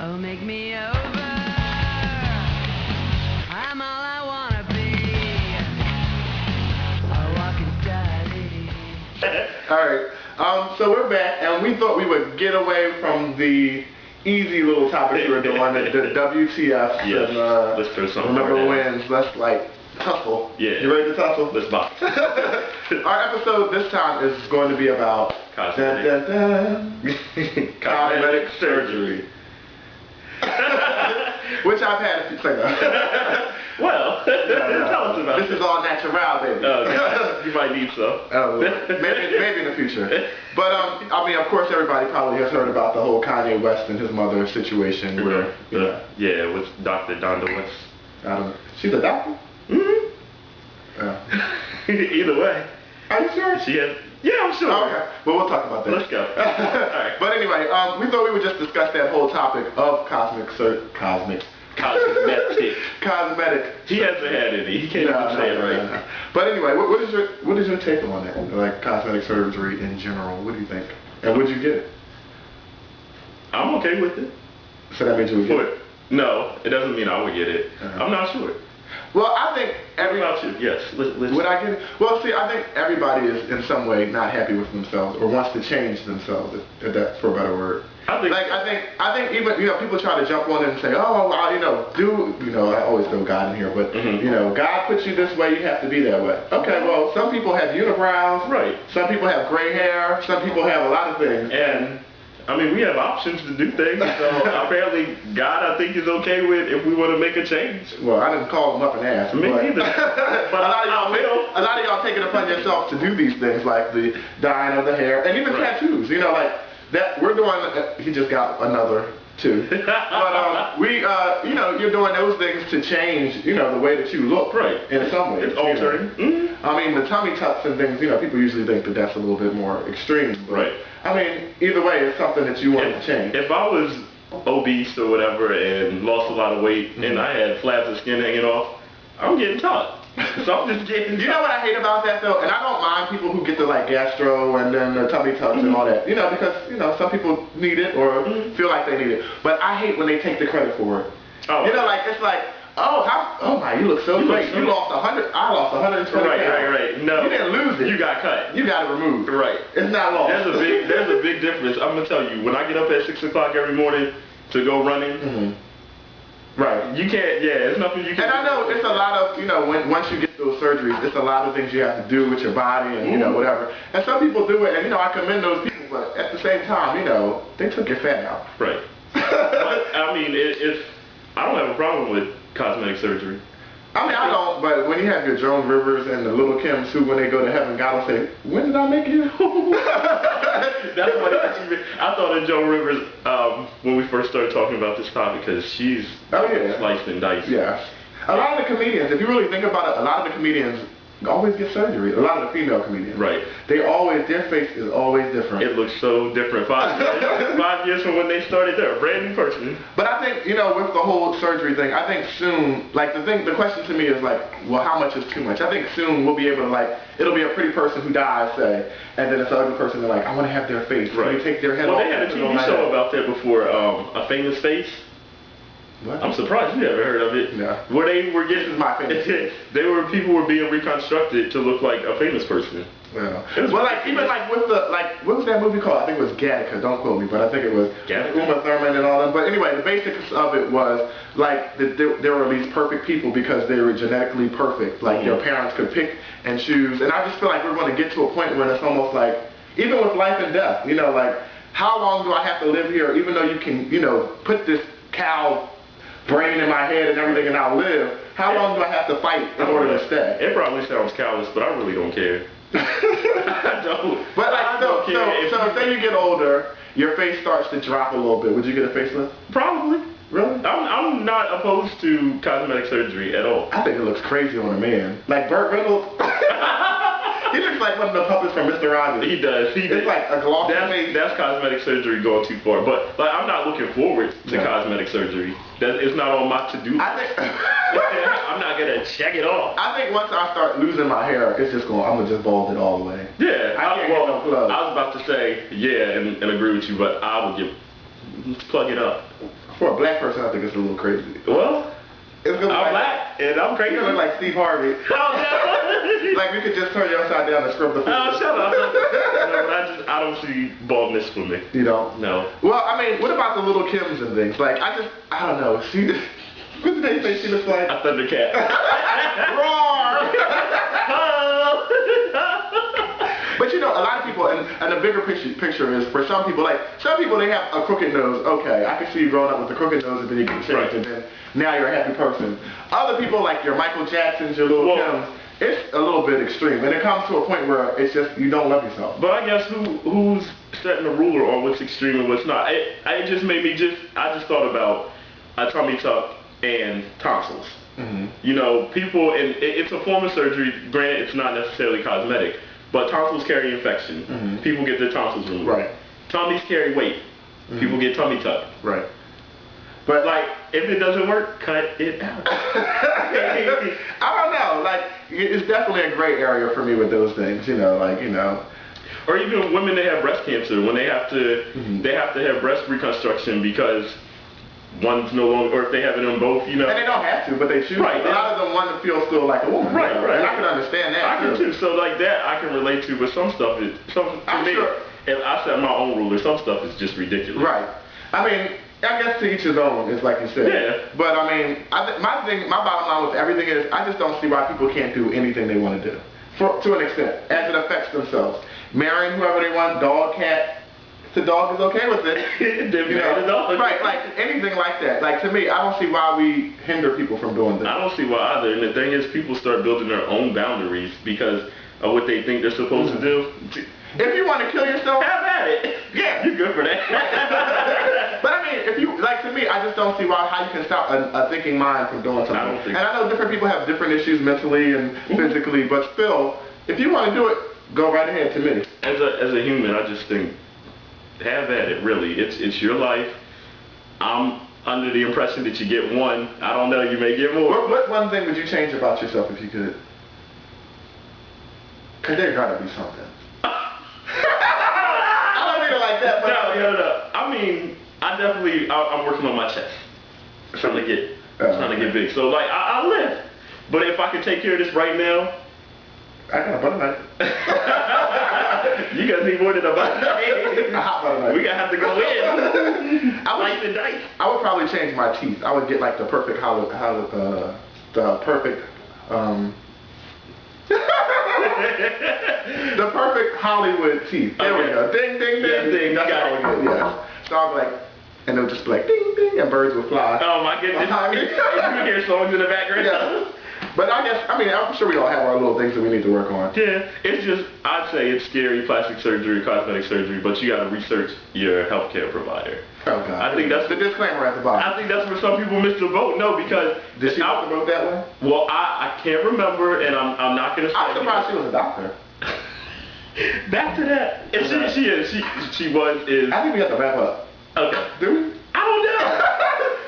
Oh, make me over. I'm all I wanna be. A walking study. Alright, so we're back, and we thought we would get away from the easy little topics we were doing, the WTF. Yes, and, let's throw something remember more down. wins, let's like tussle. Yeah. You ready to tussle? Let's box. Our episode this time is going to be about Cosmetic. Cosmetic surgery. Which I've had a few things. Well, tell us about this is all natural, baby. Okay. You might need some. Maybe in the future. But I mean, of course, everybody probably has heard about the whole Kanye West and his mother situation, where yeah, with Dr. Donda West. I don't know. She's a doctor. Either way. Are you sure? She has. Yeah, I'm sure. Okay. Well, we'll talk about that. Let's go. Alright. But anyway, we thought we would just discuss that whole topic of cosmetic. Cosmetic. He hasn't had any. He can't even say it right. No. But anyway, what is your take on that? Like cosmetic surgery in general? What do you think? And would you get it? I'm okay with it. So that means you would get it? No, it doesn't mean I would get it. I'm not sure. Well, I think What about you? Yes. Would I get it? Well, see, I think everybody is in some way not happy with themselves or wants to change themselves, if that's for a better word. I think even people try to jump on it and say, oh, well, I always throw God in here, but God puts you this way, you have to be that way. Okay, well, some people have unibrows. Right. Some people have gray hair. Some people have a lot of things. And I mean, we have options to do things, so apparently God, I think, is okay with if we want to make a change. Well, I didn't call him up and ask. Me neither. But a lot of y'all take it upon yourself to do these things, like the dyeing of the hair, and even tattoos. Like that. We're doing. He just got another too. But you're doing those things to change, the way that you look. Right. In some ways. It's altering. I mean, the tummy tucks and things. People usually think that that's a little bit more extreme. But, right. I mean, either way, it's something that you want to change. If I was obese or whatever and lost a lot of weight and I had flaps of skin hanging off, I'm getting tucked. So I'm just getting tucked. You know what I hate about that though? And I don't mind people who get the gastro and then the tummy tucks and all that. Because some people need it or feel like they need it. But I hate when they take the credit for it. Oh. It's like, oh my, you look so great. You lost 100. I lost 120 pounds. Right. No, you didn't lose it. You got cut. You got it removed. Right. It's not lost. There's a big difference. I'm gonna tell you. When I get up at 6 o'clock every morning to go running, right. You can't. Yeah, it's nothing you can. And I know it's a lot of once you get those surgeries, it's a lot of things you have to do with your body and whatever. And some people do it, and I commend those people. But at the same time, they took your fat out. Right. But, I mean, I don't have a problem with cosmetic surgery. I mean, I don't, but when you have your Joan Rivers and the little Kims who, when they go to heaven, God will say, when did I make you? That's what I thought of Joan Rivers when we first started talking about this topic, because she's sliced and diced. Yeah. A lot of the comedians, if you really think about it, a lot of the comedians always get surgery. A lot of the female comedians. Right. Their face is always different. It looks so different. 5 years from when they started, they're a brand new person. But I think, with the whole surgery thing, I think soon, the question to me is well, how much is too much? I think soon we'll be able to it'll be a pretty person who dies, say, and then it's an ugly person they're I want to have their face. Right. You take their head off. Well, they had a TV show about that before, A Famous Face. What? I'm surprised you haven't heard of it. No. Where they were getting people were being reconstructed to look like a famous person. Yeah. Well, what was that movie called? I think it was Gattaca. Don't quote me, but I think it was Uma Thurman and all that. But anyway, the basics of it was there were these perfect people because they were genetically perfect. Your parents could pick and choose. And I just feel like we're going to get to a point where it's almost even with life and death. How long do I have to live here? Even though you can, put this cow brain in my head and everything and I'll live, how long do I have to fight in order to stay? It probably sounds callous, but I really don't care. I don't. But so say you get older, your face starts to drop a little bit. Would you get a facelift? Probably. Really? I'm not opposed to cosmetic surgery at all. I think it looks crazy on a man. Like Burt Reynolds. He looks like one of the puppets from Mr. Rogers. He does. It's like a glossy face. That's cosmetic surgery going too far. But I'm not looking forward to cosmetic surgery. It's not on my to-do list. I'm not gonna check it off. I think once I start losing my hair, I'm gonna just bald it all the way. Yeah. I can't get no plugs. I was about to say and agree with you, but I would let's plug it up. For a black person, I think it's a little crazy. Well, It's gonna I'm like, black and I'm crazy. You look like Steve Harvey. Oh, no. Like we could just turn you upside down and scrub the food. Oh, shut up. No, but I don't see baldness for me. You don't? No. Well, I mean, what about the little Kims and things? Like, I don't know. What did they say she looks like? A Thundercat. Roar! But you know, a lot of people, and the bigger picture is, for some people, they have a crooked nose. Okay, I can see you growing up with a crooked nose and then you get changed, Right. and then now you're a happy person. Other people, like your Michael Jacksons, your little Kims, it's a little bit extreme. And it comes to a point where it's just, you don't love yourself. But I guess who's setting the ruler on what's extreme and what's not? It just made me I just thought about a tummy tuck and tonsils. Mm-hmm. You know, people, and it's a form of surgery. Granted, it's not necessarily cosmetic, but tonsils carry infection. Mm-hmm. People get their tonsils removed. Right. Tummies carry weight. Mm-hmm. People get tummy tuck. Right. But like, if it doesn't work, cut it out. I don't know. Like, it's definitely a gray area for me with those things. You know, like, you know. Or even women that have breast cancer, when they have to have breast reconstruction because one's no longer, or if they have it on both, you know. And they don't have to, but they choose. Right. A lot of them want to feel still like a woman. Right, you know? right. And I can understand that. I can too. So like that, I can relate to. But some stuff is, to me, sure. if I set my own ruler, some stuff is just ridiculous. Right. I mean, I guess to each his own, is like you said. Yeah. But I mean, my bottom line with everything is, I just don't see why people can't do anything they want to do, to an extent, as it affects themselves. Marrying whoever they want, dog, cat. The dog is okay with it. You know? Right, like anything like that. Like to me, I don't see why we hinder people from doing this. I don't see why either. And the thing is, people start building their own boundaries because of what they think they're supposed to do. If you want to kill yourself, Have at it. Yeah. You're good for that. But I mean, if you, like to me, I just don't see how you can stop a thinking mind from doing something. I don't think and I know different people have different issues mentally and physically, but still, if you want to do it, go right ahead to me. As a human, I just think, have at it, really. It's your life. I'm under the impression that you get one. I don't know, you may get more. What one thing would you change about yourself if you could? Because there gotta be something. I don't mean it like that, but No. I mean, I'm working on my chest. Trying to get big. So like, I live. But if I could take care of this right now, I got a butter knife. you guys need more than a butter knife. A hot butter knife. We gotta have to go in. I like the dice. I would probably change my teeth. I would get like the perfect the perfect Hollywood teeth. There we go. Ding, ding, ding. Yeah, ding. That's Got what I would get, yes. So I'll be like, and it'll just be like, ding, ding, and birds will fly. Oh my goodness. You can hear songs in the background. Yeah. But I'm sure we all have our little things that we need to work on. Yeah, it's just, I'd say it's scary, plastic surgery, cosmetic surgery, but you gotta research your healthcare provider. Oh God. I think that's the disclaimer at the bottom. I think that's where some people miss the boat. No, because Did she miss the boat that way? Well, I can't remember, and I'm not gonna say. I'm surprised she was a doctor. Back to that. And she is. I think we have to wrap up. Okay. Do we? I don't know.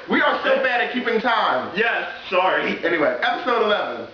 We are so bad at keeping time. Yes. Sorry. Anyway, episode 11.